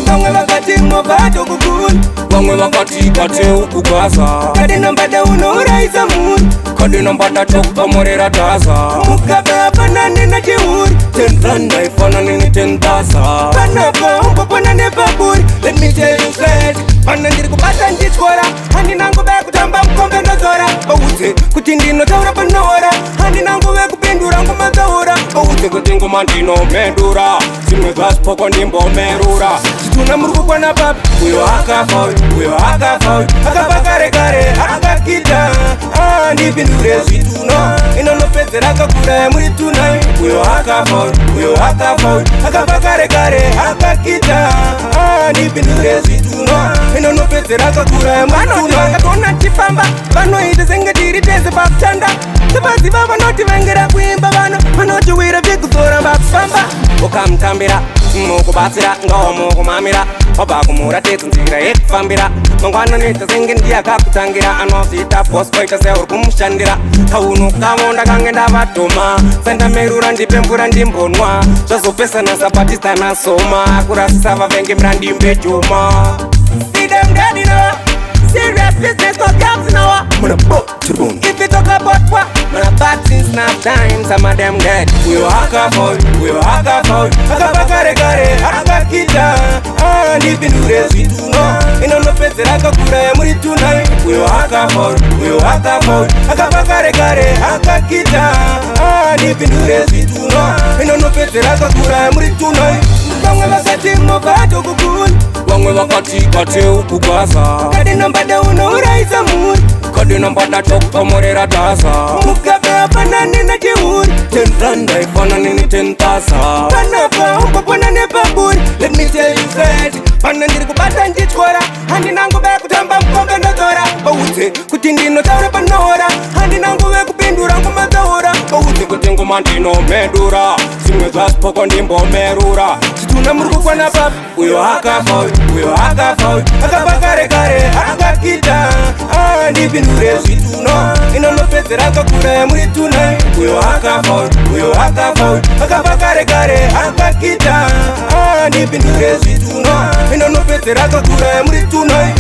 Vamwe vakati movado kukuni, vamwe vakati kate ukugwaza. Kade nambada unouraisa muri, kade nambada tokutomorera taza. Mukabe afanane na jeuri, 10 rand haifanani ni 10,000. Panapa umpopona nepaburi, let me tell you straight. Pana ndiri kubata ndichkora, handi nangu be kutamba mkombe ndozora. Bauze kuti ndinotaura panora, handi nangu be kupindura ngumadzaura. Bauze kuti nguma ndinomedura, zimwe zvasipoko ndimbomerura. Situna muri kukwana papi, uyo akafa uyo akafa. Akafa kare kare akakita, ndipindure zvituno. Inonopedzera akakura muri tunai. Uyo akafa uyo akafa. Akafa kare kare akakita, ndipindure zvituno. Inonopedzera akakura muri tunai. Vakatona tifamba, vanoita senge tiri tese pakutanda. Sevaziva vanoti vangera kuimba vano, vanoti wira vikuzora vakufamba. Ukamutambira mukubatsira ngawo mukumamira, wabva kumuratidza nzira yekufambira. Mangwana noita senge ndiyakakutangira, anozviita boss koita seuri kumushandira. Kaunokamonda kange ndavatoma, sandamerura ndipemvura ndimbonwa. Zvazopesana zapatisa nasoma, kurasisa vavengi mrandimbe joma. See them daddy now, serious business no comes now. If you talk about what, man a bad since nap time, some of them dead. Uyo akafa akafa kare kare akakita, ndipindure zvituno. Inonopedzera akakura muri tunai. Uyo akafa akafa kare kare akakita, ndipindure zvituno. Inonopedzera akakura muri tunai. Vamwe vakati movado kukuni, vamwe vakati kate ukugwaza. Kade nambada unouraisa muri, kade nambada tokutomorera taza. Mukabe afanane na jeuri, 10 rand haifanani ni 10,000. Panapa umpopona nepaburi, let me tell you straight. Pana ndiri kubata ndichkora, handi nangu be kutamba mkombe ndozora. Bauze kuti ndinotaura panora, handi nangu be kupindura ngumadzaura. Bauze kuti nguma ndinomedura, zimwe zvasipoko ndimbomerura. Situna muri kukwana papi, uyo akafa akafa kare kare akakita, ndipindure zvituno. Inonopedzera akakura muri tunai. Uyo akafa akafa kare kare akakita, ndipindure zvituno. Inonopedzera akakura muri tunai.